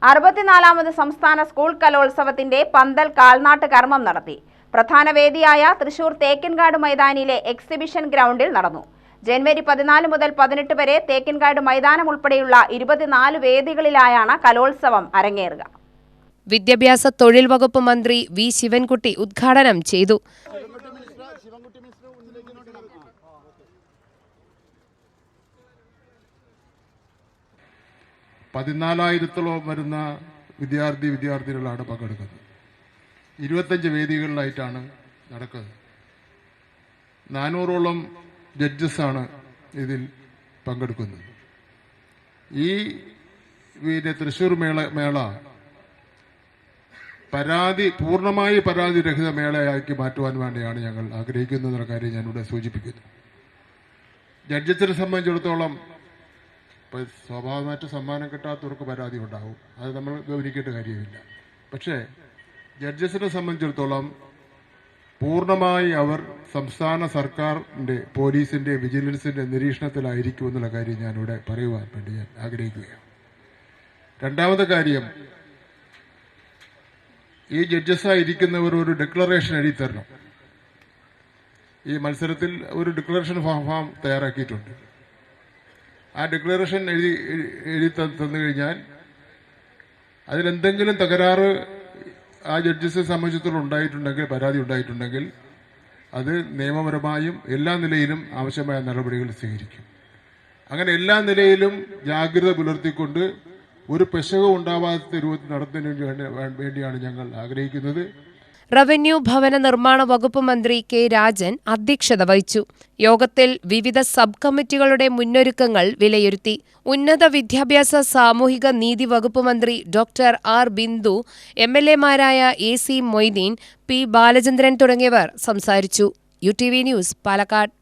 64ാമത് സംസ്ഥാന സ്കൂൾ കലോത്സവത്തിന്റെ പന്തൽ കാൽനാട്ട് കർമ്മം നടത്തി. പ്രധാന വേദിയായ തൃശൂർ തേക്കിൻകാട് മൈതാനിയിലെ എക്സിബിഷൻ ഗ്രൗണ്ടിൽ നടന്നു. ജനുവരി 14 മുതൽ 18 വരെ തേക്കിൻകാട് മൈതാനം ഉൾപ്പെടെയുള്ള 24 വേദികളിലായാണ് കലോത്സവം അരങ്ങേറുക. വിദ്യാഭ്യാസ തൊഴിൽ വകുപ്പ് മന്ത്രി വി ശിവൻകുട്ടി ഉദ്ഘാടനം ചെയ്തു. 14,000-ഓളം വരുന്ന വിദ്യാർത്ഥിനികളാണ് പങ്കെടുക്കുന്നത്. 25 വേദികളിലായിട്ടാണ് നടക്കുന്നത്. 400-ഓളം ജഡ്ജസാണ് ഇതിൽ പങ്കെടുക്കുന്നത്. ഈ തൃശ്ശൂർ മേള പൂർണ്ണമായി പരാതിരഹിത മേളയാക്കി മാറ്റുവാൻ വേണ്ടിയാണ് ഞങ്ങൾ ആഗ്രഹിക്കുന്നതെന്ന കാര്യം ഞാനിവിടെ സൂചിപ്പിക്കുന്നു. ജഡ്ജസിനെ സംബന്ധിച്ചിടത്തോളം ഇപ്പോൾ സ്വാഭാവികമായിട്ട് സമ്മാനം കിട്ടാത്തവർക്ക് പരാതി ഉണ്ടാവും, അത് നമ്മൾ ഗൗനിക്കേണ്ട കാര്യമില്ല. പക്ഷേ ജഡ്ജസിനെ സംബന്ധിച്ചിടത്തോളം പൂർണ്ണമായി അവർ സംസ്ഥാന സർക്കാരിൻ്റെ പോലീസിൻ്റെ വിജിലൻസിൻ്റെ നിരീക്ഷണത്തിലായിരിക്കുമെന്നുള്ള കാര്യം ഞാനിവിടെ പറയുവാൻ വേണ്ടി ഞാൻ ആഗ്രഹിക്കുകയാണ്. രണ്ടാമത്തെ കാര്യം, ഈ ജഡ്ജസായിരിക്കുന്നവർ ഒരു ഡിക്ലറേഷൻ എഴുതി തരണം. ഈ മത്സരത്തിൽ ഒരു ഡിക്ലറേഷൻ ഫോം തയ്യാറാക്കിയിട്ടുണ്ട്. ആ ഡിക്ലറേഷൻ എഴുതി തന്നു കഴിഞ്ഞാൽ അതിലെന്തെങ്കിലും തകരാറ് ആ ജഡ്ജസിനെ സംബന്ധിച്ചിടത്തോളം ഉണ്ടായിട്ടുണ്ടെങ്കിൽ, പരാതി ഉണ്ടായിട്ടുണ്ടെങ്കിൽ അത് നിയമപരമായും എല്ലാ നിലയിലും ആവശ്യമായ നടപടികൾ സ്വീകരിക്കും. അങ്ങനെ എല്ലാ നിലയിലും ജാഗ്രത പുലർത്തിക്കൊണ്ട് ഒരു പെശകവും ഉണ്ടാവാത്ത രൂപത്തിൽ നടത്തുന്നതിന് വേണ്ടിയാണ് ഞങ്ങൾ ആഗ്രഹിക്കുന്നത്. റവന്യൂ ഭവന നിർമ്മാണ വകുപ്പ് മന്ത്രി കെ രാജൻ അധ്യക്ഷത വഹിച്ചു. യോഗത്തിൽ വിവിധ സബ് കമ്മിറ്റികളുടെ മുന്നൊരുക്കങ്ങൾ വിലയിരുത്തി. ഉന്നത വിദ്യാഭ്യാസ സാമൂഹിക നീതി വകുപ്പ് മന്ത്രി ഡോക്ടർ ആർ ബിന്ദു, എംഎൽഎമാരായ A C Moideen, P Balachandran തുടങ്ങിയവർ സംസാരിച്ചു. UTV news, Palakkad.